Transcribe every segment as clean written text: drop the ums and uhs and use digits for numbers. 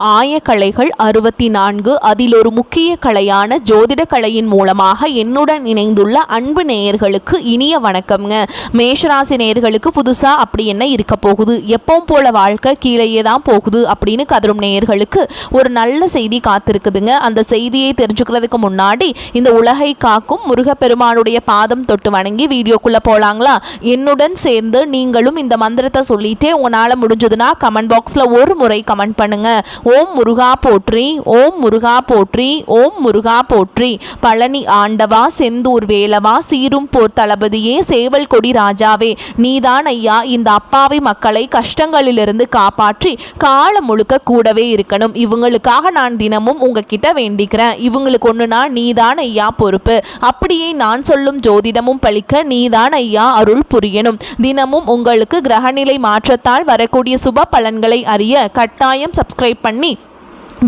ஆயக்கலைகள் 64 அதில் ஒரு முக்கிய கலையான ஜோதிட கலையின் மூலமாக என்னுடன் இணைந்துள்ள அன்பு நேயர்களுக்கு இனிய வணக்கம்ங்க. மேஷராசி நேயர்களுக்கு புதுசா அப்படி என்ன இருக்க போகுது, எப்பவும் போல வாழ்க்கை கீழேயே தான் போகுது அப்படின்னு கதரும் நேயர்களுக்கு ஒரு நல்ல செய்தி காத்திருக்குதுங்க. அந்த செய்தியை தெரிஞ்சுக்கிறதுக்கு முன்னாடி இந்த உலகை காக்கும் முருகப்பெருமானுடைய பாதம் தொட்டு வணங்கி வீடியோக்குள்ள போலாங்களா? என்னுடன் சேர்ந்து நீங்களும் இந்த மந்திரத்தை சொல்லிட்டே உங்களால முடிஞ்சதுன்னா கமெண்ட் பாக்ஸ்ல ஒரு முறை கமெண்ட் பண்ணுங்க. ஓம் முருகா போற்றி, ஓம் முருகா போற்றி, ஓம் முருகா போற்றி. பழனி ஆண்டவா, செந்தூர் வேலவா, சீரும் போர் தளபதியே, சேவல் கொடி ராஜாவே, நீதான் ஐயா இந்த அப்பாவி மக்களை கஷ்டங்களிலிருந்து காப்பாற்றி காலம் முழுக்க கூடவே இருக்கணும். இவங்களுக்காக நான் தினமும் உங்ககிட்ட வேண்டிக்கிறேன். இவங்களுக்கு ஒண்ணுனா நீதான் ஐயா பொறுப்பு. அப்படியே நான் சொல்லும் ஜோதிடமும் பழிக்க நீதான் ஐயா அருள் புரியணும். தினமும் உங்களுக்கு கிரகநிலை மாற்றத்தால் வரக்கூடிய சுப பலன்களை அறிய கட்டாயம் சப்ஸ்கிரைப் பண்ணி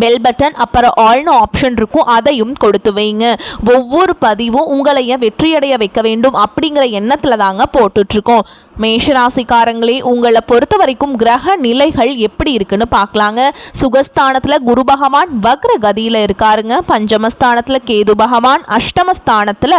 பெல் பட்டன் அப்புறம் ஆல்னு ஆப்ஷன் இருக்கும், அதையும் கொடுத்து வைங்க. ஒவ்வொரு பதிவும் உங்களைய வெற்றியடைய வைக்க வேண்டும் அப்படிங்கிற எண்ணத்தில் தாங்க போட்டுட்ருக்கோம். மேஷராசிக்காரங்களே, உங்களை பொறுத்த வரைக்கும் கிரக நிலைகள் எப்படி இருக்குன்னு பார்க்கலாங்க. சுகஸ்தானத்தில் குரு பகவான் வக்ர கதியில் இருக்காருங்க. பஞ்சமஸ்தானத்தில் கேது பகவான், அஷ்டமஸ்தானத்தில்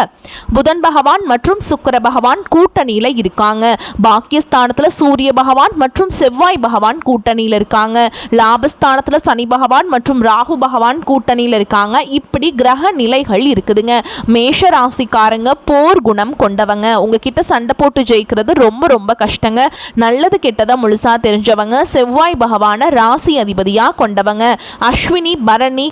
புதன் பகவான் மற்றும் சுக்கிர பகவான் கூட்டணியில் இருக்காங்க. பாக்கியஸ்தானத்தில் சூரிய பகவான் மற்றும் செவ்வாய் பகவான் கூட்டணியில் இருக்காங்க. லாபஸ்தானத்தில் சனி பகவான் மற்றும் ராகு பகவான் கூட்டணியில் இருக்காங்க. இப்படி கிரக நிலைகள் இருக்குதுங்க. மேஷ ராசிக்காரங்க போர் குணம் கொண்டவங்க. உங்ககிட்ட சண்டை போட்டு ஜெயிக்கிறது ரொம்ப ரொம்ப கஷ்டங்க. நல்லது கெட்டதை முழுசா தெரிஞ்சவங்க. செவ்வாய் பகவான ராசி அதிபதியா கொண்டவங்க. அஸ்வினி பரணி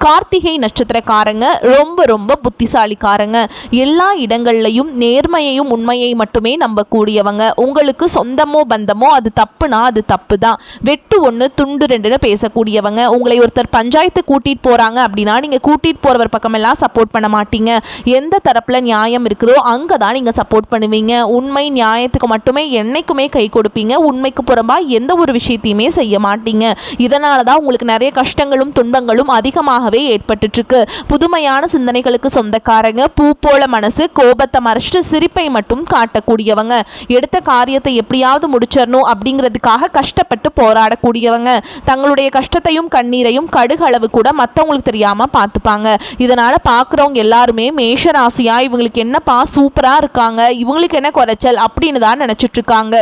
கார்த்திகை நட்சத்திரக்காரங்க ரொம்ப ரொம்ப புத்திசாலிக்காரங்க. எல்லா இடங்கள்லையும் நேர்மையையும் உண்மையை மட்டுமே நம்பக்கூடியவங்க. உங்களுக்கு சொந்தமோ பந்தமோ அது தப்புனா அது தப்பு தான். வெட்டு ஒன்று துண்டு ரெண்டுன்னு பேசக்கூடியவங்க. உங்களை ஒருத்தர் பஞ்சாயத்து கூட்டிகிட்டு போகிறாங்க அப்படின்னா நீங்கள் கூட்டிகிட்டு போகிறவர் பக்கமெல்லாம் சப்போர்ட் பண்ண மாட்டீங்க. எந்த தரப்பில் நியாயம் இருக்குதோ அங்கே தான் நீங்கள் சப்போர்ட் பண்ணுவீங்க. உண்மை நியாயத்துக்கு மட்டுமே என்னைக்குமே கை கொடுப்பீங்க. உண்மைக்கு புறம்பாக எந்த ஒரு விஷயத்தையுமே செய்ய மாட்டீங்க. இதனால தான் உங்களுக்கு நிறைய கஷ்டங்களும் துன்பங்களும் அதிகமாக ஏற்பட்டு. புதுமையான சிந்தனைகளுக்கு சொந்தக்காரங்க. பூ போல மனசு, கோபத்தை மறைச்சிட்டு சிரிப்பை மட்டும் காட்டக்கூடியவங்க. எடுத்த காரியத்தை எப்படியாவது முடிச்சிடணும் அப்படிங்கிறதுக்காக கஷ்டப்பட்டு போராடக்கூடியவங்க. தங்களுடைய கஷ்டத்தையும் கண்ணீரையும் கடுகளவு கூட மற்றவங்களுக்கு தெரியாம பார்த்துப்பாங்க. இதனால பார்க்குறவங்க எல்லாருமே மேஷ ராசியா இவங்களுக்கு என்னப்பா சூப்பரா இருக்காங்க, இவங்களுக்கு என்ன குறைச்சல் அப்படின்னு தான் நினைச்சிட்டு இருக்காங்க.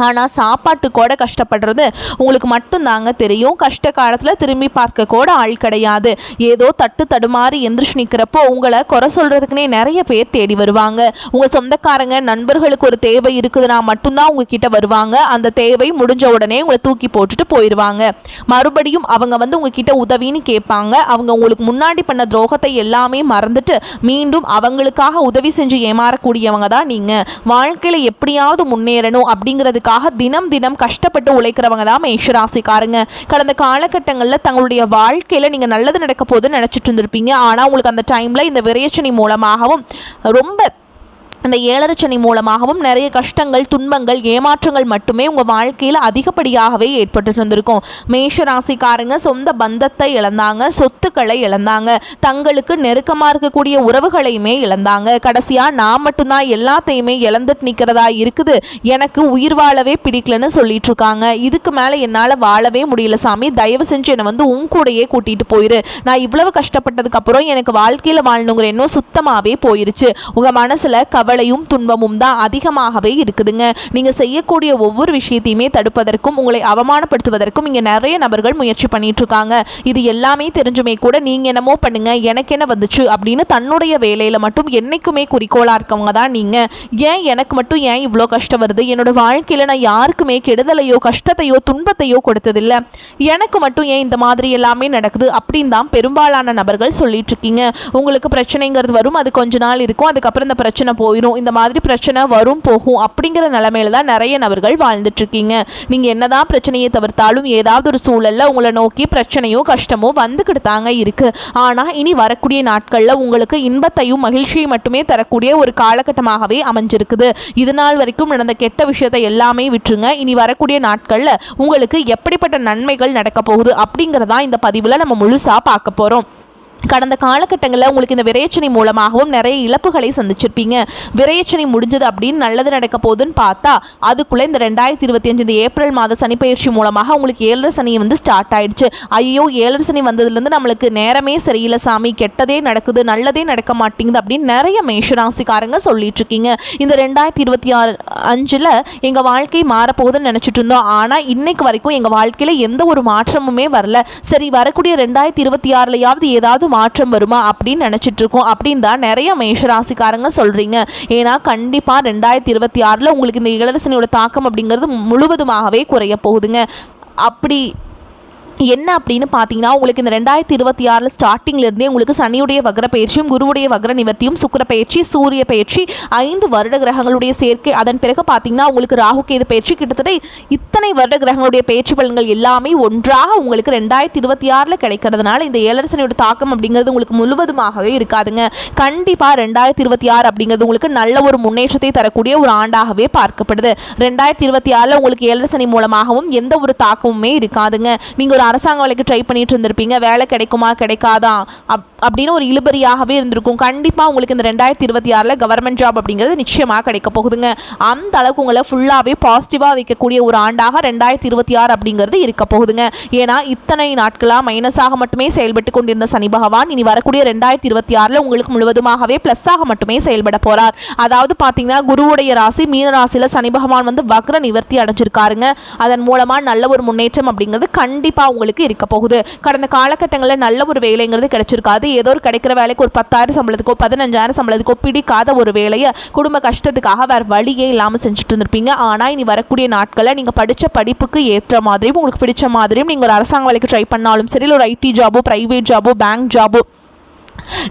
ஆனால் சாப்பாட்டு கூட கஷ்டப்படுறது உங்களுக்கு மட்டும்தாங்க தெரியும். கஷ்ட காலத்தில் திரும்பி பார்க்க கூட ஆள் கிடையாது. ஏதோ தட்டு தடுமாறி எந்திரிச்சு நிற்கிறப்போ உங்களை குறை சொல்கிறதுக்குனே நிறைய பேர் தேடி வருவாங்க. உங்கள் சொந்தக்காரங்க நண்பர்களுக்கு ஒரு தேவை இருக்குதுன்னா மட்டும்தான் உங்ககிட்ட வருவாங்க. அந்த தேவை முடிஞ்ச உடனே உங்களை தூக்கி போட்டுட்டு போயிடுவாங்க. மறுபடியும் அவங்க உங்ககிட்ட உதவின்னு கேட்பாங்க. அவங்க உங்களுக்கு முன்னாடி பண்ண துரோகத்தை எல்லாமே மறந்துட்டு மீண்டும் அவங்களுக்காக உதவி செஞ்சு ஏமாறக்கூடியவங்க தான் நீங்கள். வாழ்க்கையில் எப்படியாவது முன்னேறணும் அப்படிங்கிறது தினம் தினம் கஷ்டப்பட்டு உழைக்கிறவங்க தான் மேஷராசிக்காரங்க. கடந்த காலகட்டங்களில் தங்களுடைய வாழ்க்கையில் நீங்கள் நல்லது நடக்க போதுன்னு நினச்சிட்டு இருந்திருப்பீங்க. ஆனால் உங்களுக்கு அந்த டைமில் இந்த விரயச்சனி மூலமாகவும் ரொம்ப அந்த ஏழரைச்சனி மூலமாகவும் நிறைய கஷ்டங்கள் துன்பங்கள் ஏமாற்றங்கள் மட்டுமே உங்கள் வாழ்க்கையில் அதிகப்படியாகவே ஏற்பட்டு இருந்திருக்கும். மேஷ ராசிக்காரங்க சொந்த பந்தத்தை இழந்தாங்க, சொத்துக்களை இழந்தாங்க, தங்களுக்கு நெருக்கமாக இருக்கக்கூடிய உறவுகளையுமே இழந்தாங்க. கடைசியாக நான் மட்டும்தான் எல்லாத்தையுமே இழந்துட்டு நிற்கிறதா இருக்குது, எனக்கு உயிர் வாழவே பிடிக்கலன்னு சொல்லிட்டு இருக்காங்க. இதுக்கு மேலே என்னால் வாழவே முடியல சாமி, தயவு செஞ்சு என்னை உன் கூடையே கூட்டிகிட்டு போயிரு. நான் இவ்வளவு கஷ்டப்பட்டதுக்கு அப்புறம் எனக்கு வாழ்க்கையில் வாழணுங்கிற எண்ணம் சுத்தமாகவே போயிருச்சு. உங்கள் மனசில் கவலையும் துன்பமும் தான் அதிகமாகவே இருக்குதுங்க. நீங்க செய்யக்கூடிய ஒவ்வொரு விஷயத்தையுமே தடுப்பதற்கும் உங்களை அவமானப்படுத்துவதற்கும் இங்க நிறைய நபர்கள் முயற்சி பண்ணிட்டு இருக்காங்க. இது எல்லாமே தெரிஞ்சுமே கூட நீங்க என்னமோ பண்ணுங்க எனக்கு என்ன வந்துச்சு அப்படின்னு தன்னுடைய வேலையில மட்டும் என்னைக்குமே குறிக்கோளா இருக்கவங்க தான் நீங்க. ஏன் எனக்கு மட்டும் ஏன் இவ்வளோ கஷ்டம் வருது, என்னோட வாழ்க்கையில நான் யாருக்குமே கெடுதலையோ கஷ்டத்தையோ துன்பத்தையோ கொடுத்ததில்லை, எனக்கு மட்டும் ஏன் இந்த மாதிரி எல்லாமே நடக்குது அப்படின்னு தான் பெரும்பாலான நபர்கள் சொல்லிட்டு இருக்கீங்க. உங்களுக்கு பிரச்சனைங்கிறது வரும், அது கொஞ்ச நாள் இருக்கும், அதுக்கப்புறம் இந்த பிரச்சனை போயிடும். இந்த மாதிரி பிரச்சனை வரும் போகும் அப்படிங்கிற நிலைமையில தான் நிறைய நபர்கள் வாழ்ந்துட்டு இருக்கீங்க. நீங்க என்னதான் பிரச்சனையை தவிர்த்தாலும் ஏதாவது ஒரு சூழல்ல உங்களை நோக்கி பிரச்சனையோ கஷ்டமோ வந்துக்கிட்டு தாங்க இருக்கு. ஆனா இனி வரக்கூடிய நாட்கள்ல உங்களுக்கு இன்பத்தையும் மகிழ்ச்சியை மட்டுமே தரக்கூடிய ஒரு காலகட்டமாகவே அமைஞ்சிருக்குது. இது நாள் வரைக்கும் நடந்த கெட்ட விஷயத்தை எல்லாமே விட்டுருங்க. இனி வரக்கூடிய நாட்கள்ல உங்களுக்கு எப்படிப்பட்ட நன்மைகள் நடக்க போகுது அப்படிங்கறதா இந்த பதிவுல நம்ம முழுசா பார்க்க போறோம். கடந்த காலகட்டங்களில் உங்களுக்கு இந்த விரையச்சனை மூலமாகவும் நிறைய இழப்புகளை சந்திச்சிருப்பீங்க. விரையச்சனை முடிஞ்சது அப்படின்னு நல்லது நடக்க போகுதுன்னு பார்த்தா அதுக்குள்ளே இந்த 2025 இந்த ஏப்ரல் மாத சனிப்பெயர்ச்சி மூலமாக உங்களுக்கு 7.5 சனி வந்து ஸ்டார்ட் ஆயிடுச்சு. ஐயோ 7.5 சனி வந்ததுலேருந்து நம்மளுக்கு நேரமே சரியில்லை சாமி, கெட்டதே நடக்குது, நல்லதே நடக்க மாட்டேங்குது அப்படின்னு நிறைய மேஷராசிக்காரங்க சொல்லிட்டு இருக்கீங்க. இந்த 2026 எங்கள் வாழ்க்கை மாறப்போகுதுன்னு நினச்சிட்டு இருந்தோம், ஆனால் இன்னைக்கு வரைக்கும் எங்கள் வாழ்க்கையில் எந்த ஒரு மாற்றமுமே வரல. சரி, வரக்கூடிய 2026 ஏதாவது மாற்றம் வருமா அப்படின்னு நினச்சிட்டு இருக்கோம் அப்படின்னு தான் நிறைய மேஷராசிக்காரங்க சொல்கிறீங்க. ஏன்னா கண்டிப்பாக 2026 உங்களுக்கு இந்த இளரசனியோட தாக்கம் அப்படிங்கிறது முழுவதுமாகவே குறைய போகுதுங்க. அப்படி என்ன அப்படின்னு பார்த்தீங்கன்னா உங்களுக்கு இந்த 2026 ஸ்டார்டிங்லேருந்தே உங்களுக்கு சனியுடைய வக்ர பயிற்சியும் குருவுடைய வக்ர நிவர்த்தியும் சுக்கிர பயிற்சி சூரிய பயிற்சி 5 வருட கிரகங்களுடைய சேர்க்கை, அதன் பிறகு பார்த்தீங்கன்னா உங்களுக்கு ராகு கேது பயிற்சி, கிட்டத்தட்ட இத்தனை வருட கிரகங்களுடைய பயிற்சி பலன்கள் எல்லாமே ஒன்றாக உங்களுக்கு 2026 கிடைக்கிறதுனால இந்த 7.5 சனியோட தாக்கம் அப்படிங்கிறது உங்களுக்கு முழுவதுமாகவே இருக்காதுங்க. கண்டிப்பாக 2026 அப்படிங்கிறது உங்களுக்கு நல்ல ஒரு முன்னேற்றத்தை தரக்கூடிய ஒரு ஆண்டாகவே பார்க்கப்படுது. 2026 உங்களுக்கு 7.5 சனி மூலமாகவும் எந்த ஒரு தாக்கமுமே இருக்காதுங்க. நீங்கள் ஒரு அரசாங்க வேலைக்கு ட்ரை பண்ணிட்டு இருந்திருப்பீங்க, வேலை கிடைக்குமா கிடைக்காதா அப்படின்னு ஒரு இழுபறியாகவே இருந்திருக்கும். கண்டிப்பாக உங்களுக்கு இந்த 2026 கவர்மெண்ட் ஜாப் அப்படிங்கிறது நிச்சயமாக கிடைக்க போகுதுங்க. அந்த அளவுக்கு உங்களை ஃபுல்லாகவே பாசிட்டிவாக வைக்கக்கூடிய ஒரு ஆண்டாக 2026 அப்படிங்கிறது இருக்க போகுதுங்க. ஏன்னா இத்தனை நாட்களாக மைனஸாக மட்டுமே செயல்பட்டு கொண்டிருந்த சனி பகவான் இனி வரக்கூடிய 2026 உங்களுக்கு முழுவதுமாகவே ப்ளஸ்ஸாக மட்டுமே செயல்பட போகிறார். அதாவது பார்த்தீங்கன்னா குருவுடைய ராசி மீன ராசியில் சனி பகவான் வந்து வக்ர நிவர்த்தி அடைஞ்சிருக்காருங்க. அதன் மூலமாக நல்ல ஒரு முன்னேற்றம் அப்படிங்கிறது கண்டிப்பாக உங்களுக்கு இருக்க போகுது. கடந்த காலகட்டங்களில் நல்ல ஒரு வேலைங்கிறது கிடைச்சிருக்காது. ஏதோ ஒரு கிடைக்கிற வேலைக்கு ஒரு 10,000 சம்பளத்துக்கோ 15,000 சம்பளத்துக்கோ பிடிக்காத ஒரு வேலையை குடும்ப கஷ்டத்துக்காக வேறு வழியே இல்லாமல் செஞ்சுட்டு இருந்திருப்பீங்க. ஆனால் இனி வரக்கூடிய நாட்களில் நீங்கள் படித்த படிப்புக்கு ஏற்ற மாதிரியும் உங்களுக்கு பிடிச்ச மாதிரியும் நீங்கள் ஒரு அரசாங்க வேலைக்கு ட்ரை பண்ணாலும் சரி, ஒரு ஐடி ஜாபோ ப்ரைவேட் ஜாபோ பேங்க் ஜாபோ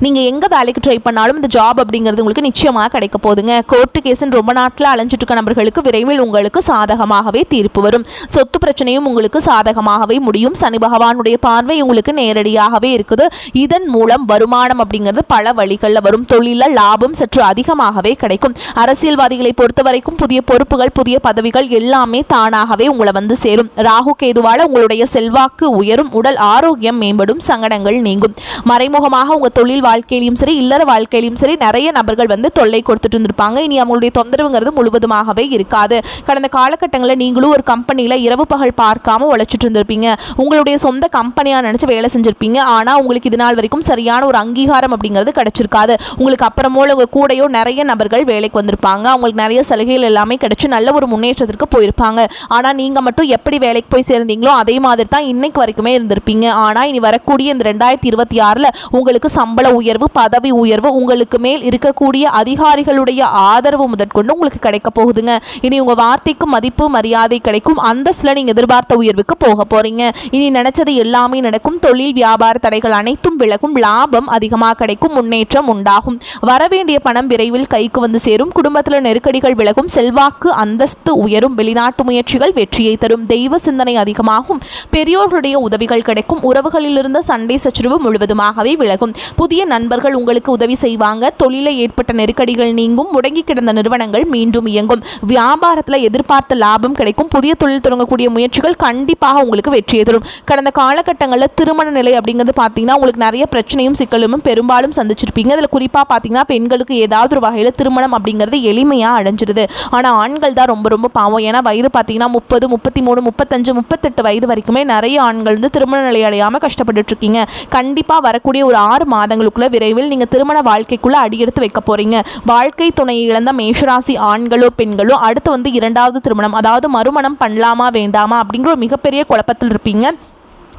நீங்கள் எங்கே வேலைக்கு ட்ரை பண்ணாலும் இந்த ஜாப் அப்படிங்கிறது உங்களுக்கு நிச்சயமாக கிடைக்க போகுதுங்க. கோர்ட்டு கேஸுன்னு ரொம்ப நாட்டில் அலைஞ்சிட்டு இருக்க நபர்களுக்கு விரைவில் உங்களுக்கு சாதகமாகவே தீர்ப்பு வரும். சொத்து பிரச்சனையும் உங்களுக்கு சாதகமாகவே முடியும். சனி பகவானுடைய பார்வை உங்களுக்கு நேரடியாகவே இருக்குது. இதன் மூலம் வருமானம் அப்படிங்கிறது பல வழிகளில் வரும். தொழிலில் லாபம் சற்று அதிகமாகவே கிடைக்கும். அரசியல்வாதிகளை பொறுத்த வரைக்கும் புதிய பொறுப்புகள் புதிய பதவிகள் எல்லாமே தானாகவே உங்களை வந்து சேரும். ராகு கேதுவால் உங்களுடைய செல்வாக்கு உயரும். உடல் ஆரோக்கியம் மேம்படும். சங்கடங்கள் நீங்கும். மறைமுகமாக உங்கள் தொழில் வாழ்க்கையிலும் சரி இல்லற வாழ்க்கையிலும் சரி நிறைய நபர்கள் வந்து தொல்லை கொடுத்துட்டு இருந்திருப்பாங்க. இனி அவங்களுடைய தொந்தரவுங்கிறது முழுவதுமாகவே இருக்காது. கடந்த காலகட்டங்களில் நீங்களும் ஒரு கம்பெனியில் இரவு பகல் பார்க்காம உழைச்சிட்டு இருந்திருப்பீங்க. உங்களுடைய சொந்த கம்பெனியாக நினச்சி வேலை செஞ்சுருப்பீங்க. ஆனால் உங்களுக்கு இது நாள் வரைக்கும் சரியான ஒரு அங்கீகாரம் அப்படிங்கிறது கிடைச்சிருக்காது. உங்களுக்கு அப்புறமோ உங்கள் கூடையோ நிறைய நபர்கள் வேலைக்கு வந்திருப்பாங்க. அவங்களுக்கு நிறைய சலுகைகள் எல்லாமே கிடைச்சி நல்ல ஒரு முன்னேற்றத்திற்கு போயிருப்பாங்க. ஆனால் நீங்கள் மட்டும் எப்படி வேலைக்கு போய் சேர்ந்தீங்களோ அதே மாதிரி தான் இன்னைக்கு வரைக்குமே இருந்திருப்பீங்க. ஆனால் இனி வரக்கூடிய இந்த 2026 உங்களுக்கு சம்பள உயர்வு பதவி உயர்வு உங்களுக்கு மேல் இருக்கக்கூடிய அதிகாரிகளுடைய ஆதரவு முதற்கொண்டு உங்களுக்கு கிடைக்க போகுதுங்க. இனி உங்கள் வார்த்தைக்கு மதிப்பு மரியாதை கிடைக்கும். அந்தஸ்தில் நீங்கள் எதிர்பார்த்த உயர்வுக்கு போக போறீங்க. இனி நினைச்சது எல்லாமே நடக்கும். தொழில் வியாபார தடைகள் அனைத்தும் விலகும். லாபம் அதிகமாக கிடைக்கும். முன்னேற்றம் உண்டாகும். வரவேண்டிய பணம் விரைவில் கைக்கு வந்து சேரும். குடும்பத்தில் நெருக்கடிகள் விலகும். செல்வாக்கு அந்தஸ்து உயரும். வெளிநாட்டு முயற்சிகள் வெற்றியை தரும். தெய்வ சிந்தனை அதிகமாகும். பெரியோர்களுடைய உதவிகள் கிடைக்கும். உறவுகளில் இருந்த சண்டை சச்சரவு முழுவதுமாகவே விலகும். புதிய நண்பர்கள் உங்களுக்கு உதவி செய்வாங்க. தொழிலில் ஏற்பட்ட நெருக்கடிகள் நீங்கும். முடங்கி கிடந்த நிறுவனங்கள் மீண்டும் இயங்கும். வியாபாரத்தில் எதிர்பார்த்த லாபம் கிடைக்கும். புதிய தொழில் தொடங்கக்கூடிய முயற்சிகள் கண்டிப்பாக உங்களுக்கு வெற்றியை தரும். கடந்த காலகட்டங்களில் திருமண நிலை அப்படிங்கிறது பார்த்தீங்கன்னா உங்களுக்கு நிறைய பிரச்சனையும் சிக்கலும் பெரும்பாலும் சந்திச்சிருப்பீங்க. அதில் குறிப்பாக பார்த்தீங்கன்னா பெண்களுக்கு ஏதாவது ஒரு வகையில் திருமணம் அப்படிங்கிறது எளிமையாக அடைஞ்சிருது. ஆனால் ஆண்கள் தான் ரொம்ப ரொம்ப பாவம். ஏன்னா வயது பார்த்தீங்கன்னா 30 33 35 38 வயது வரைக்குமே நிறைய ஆண்கள் வந்து திருமண நிலை அடையாமல் கஷ்டப்பட்டு இருக்கீங்க. கண்டிப்பாக வரக்கூடிய ஒரு 6 மாதங்களுக்குள்ள விரைவில் நீங்கள் திருமண வாழ்க்கைக்குள்ள அடியெடுத்து வைக்க போறீங்க. வாழ்க்கை துணையை இழந்த மேஷராசி ஆண்களோ பெண்களோ அடுத்து வந்து 2வது திருமணம் அதாவது மறுமணம் பண்ணலாமா வேண்டாமா அப்படிங்கிற ஒரு மிகப்பெரிய குழப்பத்தில் இருப்பீங்க.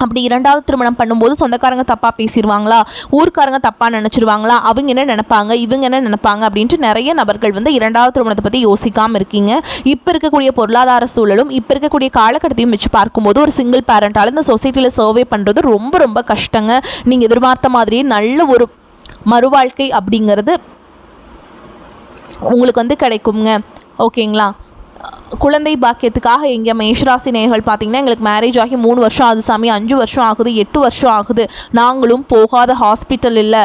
அப்படி 2வது திருமணம் பண்ணும்போது சொந்தக்காரங்க தப்பாக பேசிடுவாங்களா, ஊர்க்காரங்க தப்பாக நினச்சிருவாங்களா, அவங்க என்ன நினைப்பாங்க இவங்க என்ன நினைப்பாங்க அப்படின்ட்டு நிறைய நபர்கள் வந்து 2வது திருமணத்தை பற்றி யோசிக்காமல் இருக்கீங்க. இப்போ இருக்கக்கூடிய பொருளாதார சூழலும் இப்போ இருக்கக்கூடிய காலகட்டத்தையும் வச்சு பார்க்கும்போது ஒரு சிங்கிள் பேரண்டால் இந்த சொசைட்டியில் சர்வே பண்ணுறது ரொம்ப ரொம்ப கஷ்டங்க. நீங்கள் எதிர்பார்த்த மாதிரியே நல்ல ஒரு மறுவாழ்க்கை அப்படிங்கிறது உங்களுக்கு வந்து கிடைக்குங்க. ஓகேங்களா? குழந்தை பாக்கியத்துக்காக எங்கள் மேஷராசி நேயர்கள் பார்த்தீங்கன்னா எங்களுக்கு மேரேஜ் ஆகி 3 வருஷம் ஆகுது சாமி, 5 வருஷம் ஆகுது, 8 வருஷம் ஆகுது, நாங்களும் போகாத ஹாஸ்பிட்டல் இல்லை,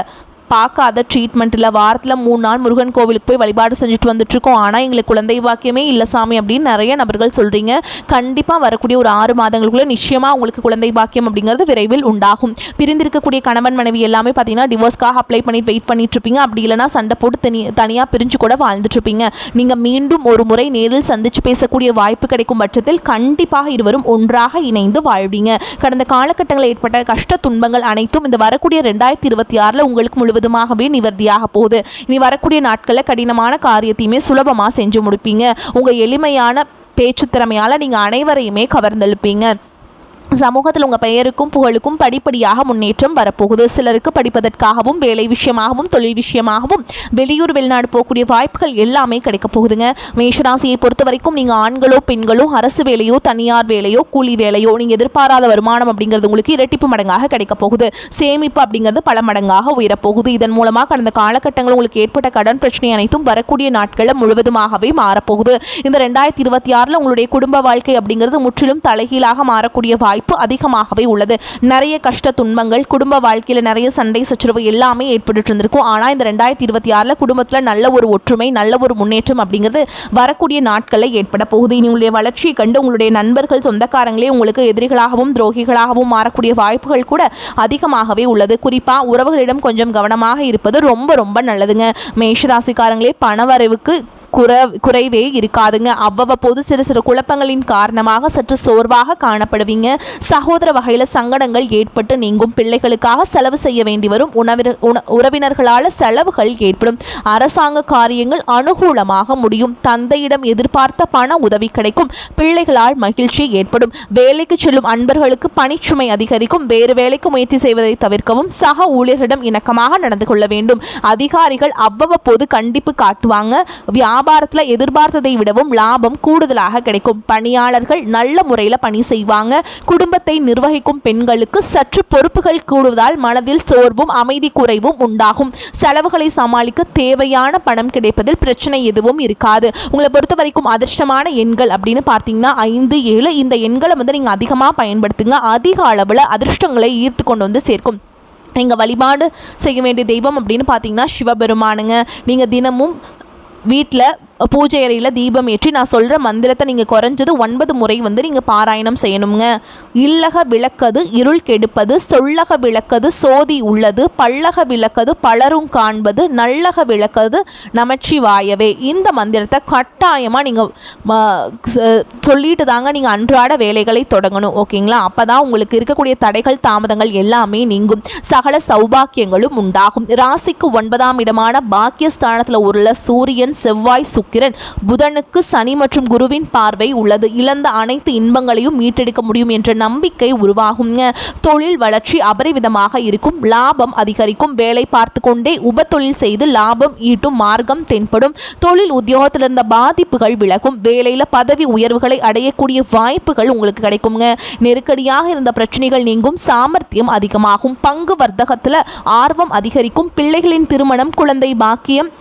பார்க்காத ட்ரீட்மெண்ட் இல்லை, வாரத்தில் 3 நாள் முருகன் கோவிலுக்கு போய் வழிபாடு செஞ்சுட்டு வந்துட்டுருக்கோம், ஆனால் எங்களுக்கு குழந்தை பாக்கியமே இல்லை சாமி அப்படின்னு நிறைய நபர்கள் சொல்கிறீங்க. கண்டிப்பாக வரக்கூடிய ஒரு 6 மாதங்களுக்குள்ளே நிச்சயமாக உங்களுக்கு குழந்தை பாக்கியம் அப்படிங்கிறது விரைவில் உண்டாகும். பிரிந்திருக்கக்கூடிய கணவன் மனைவி எல்லாமே பார்த்தீங்கன்னா டிவோர்ஸ்க்காக அப்ளை பண்ணிட்டு வெயிட் பண்ணிட்டு இருப்பீங்க. அப்படி இல்லைனா சண்டை போட்டு தனியாக பிரிஞ்சு கூட வாழ்ந்துட்டு இருப்பீங்க. நீங்கள் மீண்டும் ஒரு முறை நேரில் சந்திச்சு பேசக்கூடிய வாய்ப்பு கிடைக்கும் பட்சத்தில் கண்டிப்பாக இருவரும் ஒன்றாக இணைந்து வாழ்வீங்க. கடந்த காலகட்டங்களில் ஏற்பட்ட கஷ்ட துன்பங்கள் அனைத்தும் இந்த வரக்கூடிய 2026 உங்களுக்கு முழுவதுமாகவே நிவர்த்தியாக போகுது. இனி வரக்கூடிய நாட்களில் கடினமான காரியத்தையுமே சுலபமாக செஞ்சு முடிப்பீங்க. உங்கள் எளிமையான பேச்சு திறமையால் நீங்கள் அனைவரையுமே கவர்ந்தெழுப்பீங்க. சமூகத்தில் உங்கள் பெயருக்கும் புகழுக்கும் படிப்படியாக முன்னேற்றம் வரப்போகுது. சிலருக்கு படிப்பதற்காகவும் வேலை விஷயமாகவும் தொழில் விஷயமாகவும் வெளியூர் வெளிநாடு போகக்கூடிய வாய்ப்புகள் எல்லாமே கிடைக்க போகுதுங்க. மேஷராசியை பொறுத்த வரைக்கும் நீங்கள் ஆண்களோ பெண்களோ அரசு வேலையோ தனியார் வேலையோ கூலி வேலையோ நீங்கள் எதிர்பாராத வருமானம் அப்படிங்கிறது உங்களுக்கு இரட்டிப்பு மடங்காக கிடைக்க போகுது. சேமிப்பு அப்படிங்கிறது பல மடங்காக உயரப்போகுது. இதன் மூலமாக கடந்த காலகட்டங்களில் உங்களுக்கு ஏற்பட்ட கடன் பிரச்சனை அனைத்தும் வரக்கூடிய நாட்களில் முழுவதுமாகவே மாறப்போகுது. இந்த 2026 உங்களுடைய குடும்ப வாழ்க்கை அப்படிங்கிறது முற்றிலும் தலைகீழாக மாறக்கூடிய வாய்ப்பு அதிகமாகவே உள்ளது. நிறைய கஷ்ட துன்பங்கள் குடும்ப வாழ்க்கையில் நிறைய சண்டை சச்சரவு எல்லாமே ஏற்பட்டு இருந்திருக்கும். ஆனால் இந்த 2026 குடும்பத்தில் நல்ல ஒரு ஒற்றுமை நல்ல ஒரு முன்னேற்றம் அப்படிங்கிறது வரக்கூடிய நாட்களில் ஏற்பட போகுது. உங்களுடைய வளர்ச்சியை கண்டு உங்களுடைய நண்பர்கள் சொந்தக்காரங்களே உங்களுக்கு எதிரிகளாகவும் துரோகிகளாகவும் மாறக்கூடிய வாய்ப்புகள் கூட அதிகமாகவே உள்ளது. குறிப்பாக உறவுகளிடம் கொஞ்சம் கவனமாக இருப்பது ரொம்ப ரொம்ப நல்லதுங்க. மேஷராசிக்காரங்களே பணவரவுக்கு குறைவே இருக்காதுங்க. அவ்வப்போது சிறு சிறு குழப்பங்களின் காரணமாக சற்று சோர்வாக காணப்படுவீங்க. சகோதர வகையில் சங்கடங்கள் ஏற்பட்டு நீங்கும். பிள்ளைகளுக்காக செலவு செய்ய வேண்டி வரும். உறவினர்களால் செலவுகள் ஏற்படும். அரசாங்க காரியங்கள் அனுகூலமாக முடியும். தந்தையிடம் எதிர்பார்த்த பண உதவி கிடைக்கும். பிள்ளைகளால் மகிழ்ச்சி ஏற்படும். வேலைக்கு செல்லும் அன்பர்களுக்கு பணிச்சுமை அதிகரிக்கும். வேறு வேலைக்கு முயற்சி செய்வதை தவிர்க்கவும். சக ஊழியர்களிடம் இணக்கமாக நடந்து கொள்ள வேண்டும். அதிகாரிகள் அவ்வப்போது கண்டிப்பு காட்டுவாங்க. வியாபாரத்தில் எதிர்பார்த்ததை விடவும் லாபம் கூடுதலாக கிடைக்கும். பணியாளர்கள் நல்ல முறையில் பணி செய்வாங்க. குடும்பத்தை நிர்வகிக்கும் பெண்களுக்கு சற்று பொறுப்புகள் கூடுவதால் மனதில் சோர்வும் அமைதி குறைவும் உண்டாகும். செலவுகளை சமாளிக்க தேவையான பணம் கிடைப்பதில் பிரச்சனை எதுவும் இருக்காது. உங்களை பொறுத்த வரைக்கும் அதிர்ஷ்டமான எண்கள் அப்படின்னு பார்த்தீங்கன்னா 5, 7 இந்த எண்களை நீங்கள் அதிகமாக பயன்படுத்துங்க. அதிக அளவில் அதிர்ஷ்டங்களை ஈர்த்து கொண்டு வந்து சேர்க்கும். நீங்கள் வழிபாடு செய்ய வேண்டிய தெய்வம் அப்படின்னு பார்த்தீங்கன்னா சிவபெருமானுங்க. நீங்கள் தினமும் வீட்டில் பூஜை அறையில் தீபம் ஏற்றி நான் சொல்கிற மந்திரத்தை நீங்கள் குறைஞ்சது 9 முறை நீங்கள் பாராயணம் செய்யணுங்க. இல்லக விளக்கது இருள் கெடுப்பது, சொல்லக விளக்கது சோதி உள்ளது, பல்லக விளக்கது பலரும் காண்பது, நல்லக விளக்கது நமச்சிவாயவே. இந்த மந்திரத்தை கட்டாயமாக நீங்கள் சொல்லிட்டு தாங்க நீங்கள் அன்றாட வேலைகளை தொடங்கணும். ஓகேங்களா? அப்போ தான் உங்களுக்கு இருக்கக்கூடிய தடைகள் தாமதங்கள் எல்லாமே நீங்கும். சகல சௌபாக்கியங்களும் உண்டாகும். ராசிக்கு 9ஆம் இடமான பாக்கியஸ்தானத்தில் உள்ள சூரியன் செவ்வாய் சுக்கிரன் புதனுக்கு சனி மற்றும் குருவின் பார்வை உள்ளது. இழந்த அனைத்து இன்பங்களையும் மீட்டெடுக்க முடியும் என்ற நம்பிக்கை உருவாகுங்க. தொழில் வளர்ச்சி அபரிவிதமாக இருக்கும். லாபம் அதிகரிக்கும். வேலை பார்த்து கொண்டே உபத்தொழில் செய்து லாபம் ஈட்டும் மார்க்கம் தென்படும். தொழில் உத்தியோகத்தில் இருந்த பாதிப்புகள் விலகும். வேலையில் பதவி உயர்வுகளை அடையக்கூடிய வாய்ப்புகள் உங்களுக்கு கிடைக்குங்க. நெருக்கடியாக இருந்த பிரச்சனைகள் நீங்கும். சாமர்த்தியம் அதிகமாகும். பங்கு வர்த்தகத்தில் ஆர்வம் அதிகரிக்கும். பிள்ளைகளின் திருமணம், குழந்தை பாக்கியம்,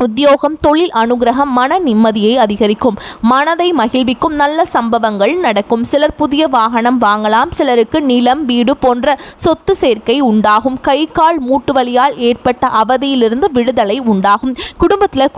உத்தியோகம், தொழில் அனுகிரகம், மன நிம்மதியை அதிகரிக்கும். மனதை மகிழ்விக்கும் நல்ல சம்பவங்கள் நடக்கும். சிலர் புதிய வாகனம் வாங்கலாம். சிலருக்கு நிலம், வீடு போன்ற சொத்து சேர்க்கை உண்டாகும். கை கால் மூட்டு வலியால் ஏற்பட்ட அவதியிலிருந்து விடுதலை உண்டாகும். குடும்பத்தில்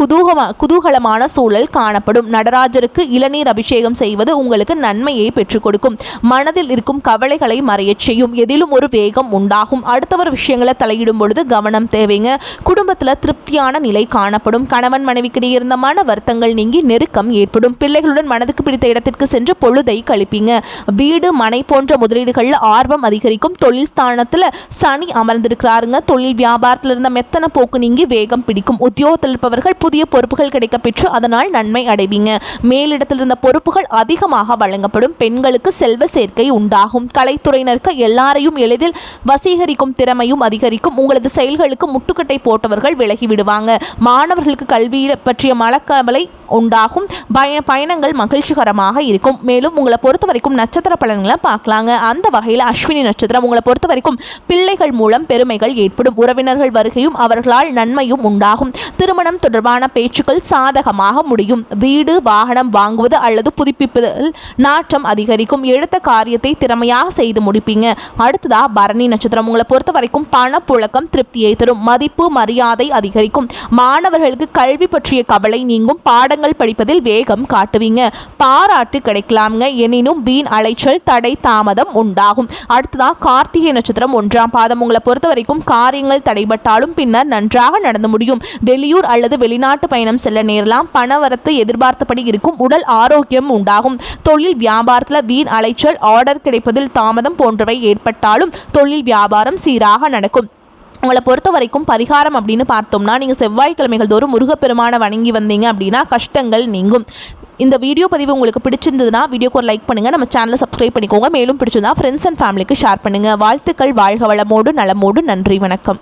குதூகலமான சூழல் காணப்படும். நடராஜருக்கு இளநீர் அபிஷேகம் செய்வது உங்களுக்கு நன்மையை பெற்றுக் கொடுக்கும். மனதில் இருக்கும் கவலைகளை மறையச் செய்யும். எதிலும் ஒரு வேகம் உண்டாகும். அடுத்தவர் விஷயங்களை தலையிடும் பொழுது கவனம் தேவைங்க. குடும்பத்தில் திருப்தியான நிலை காணப்படும். கணவன் மனைவிக்கிடையே இருந்த மன வருத்தங்கள் நீங்கி நெருக்கம் ஏற்படும். பிள்ளைகளுடன் மனதுக்கு பிடித்த இடத்திற்கு சென்று பொழுதை கழிப்பீங்க. வீடு, மனை போன்ற முதலீடுகளில் ஆர்வம் அதிகரிக்கும். தொழில் ஸ்தானத்தில் சனி அமர்ந்திருக்கிறாருங்க. தொழில் வியாபாரத்தில் இருந்த மெத்தன போக்கு நீங்கி வேகம் பிடிக்கும். உத்தியோகத்தில் இருப்பவர்கள் புதிய பொறுப்புகள் கிடைக்க பெற்று அதனால் நன்மை அடைவீங்க. மேலிடத்தில் இருந்த பொறுப்புகள் அதிகமாக வழங்கப்படும். பெண்களுக்கு செல்வ சேர்க்கை உண்டாகும். கலைத்துறையினருக்கு எல்லாரையும் எளிதில் வசீகரிக்கும் திறமையும் அதிகரிக்கும். உங்களது செயல்களுக்கு முட்டுக்கட்டை போட்டவர்கள் விலகி விடுவாங்க. மாணவ மாணவர்களுக்கு கல்வியை பற்றிய மனக்கவலை உண்டாகும். பயணங்கள் மகிழ்ச்சிகரமாக இருக்கும். மேலும் உங்களை பொறுத்த வரைக்கும் நட்சத்திர பலன்களை பார்க்கலாங்க. அந்த வகையில் அஸ்வினி நட்சத்திரம் உங்களை பொறுத்த வரைக்கும் பிள்ளைகள் மூலம் பெருமைகள் ஏற்படும். உறவினர்கள் வருகையும் அவர்களால் நன்மையும் உண்டாகும். திருமணம் தொடர்பான பேச்சுக்கள் சாதகமாக முடியும். வீடு வாகனம் வாங்குவது அல்லது புதுப்பிப்பதில் நாட்டம் அதிகரிக்கும். எடுத்த காரியத்தை திறமையாக செய்து முடிப்பீங்க. அடுத்ததா பரணி நட்சத்திரம் உங்களை பொறுத்த வரைக்கும் பணப்புழக்கம் திருப்தியை தரும். மதிப்பு மரியாதை அதிகரிக்கும். மாணவர்களுக்கு கல்வி பற்றிய கவலை நீங்கும். பாடங்கள் படிப்பதில் வேகம் காட்டுவீங்க. பாராட்டு கிடைக்கலாம்ங்க. எனினும் வீண் அலைச்சல் தடை தாமதம் உண்டாகும். அடுத்ததா கார்த்திகை நட்சத்திரம் 1ஆம் பாதம் உங்களை பொறுத்த வரைக்கும் காரியங்கள் தடைபட்டாலும் பின்னர் நன்றாக நடந்து முடியும். வெளியூர் அல்லது வெளிநாட்டு பயணம் செல்ல நேரலாம். பணவரத்து எதிர்பார்த்தபடி இருக்கும். உடல் ஆரோக்கியம் உண்டாகும். தொழில் வியாபாரத்தில் வீண் அலைச்சல் ஆர்டர் கிடைப்பதில் தாமதம் போன்றவை ஏற்பட்டாலும் தொழில் வியாபாரம் சீராக நடக்கும். உங்களை பொறுத்த வரைக்கும் பரிகாரம் அப்படின்னு பார்த்தோம்னா நீங்கள் செவ்வாய்க்கிழமைகள் தோறும் முருகப்பெருமானை வணங்கி வந்தீங்க அப்படின்னா கஷ்டங்கள் நீங்கும். இந்த வீடியோ பதிவு உங்களுக்கு பிடிச்சிருந்ததுன்னா வீடியோக்கு ஒரு லைக் பண்ணுங்கள். நம்ம சேனலை சப்ஸ்கிரைப் பண்ணிக்கோங்க. மேலும் பிடிச்சிருந்தா ஃப்ரெண்ட்ஸ் அண்ட் ஃபேமிலிக்கு ஷேர் பண்ணுங்கள். வாழ்த்துக்கள். வாழ்க வளமோடு நலமோடு. நன்றி. வணக்கம்.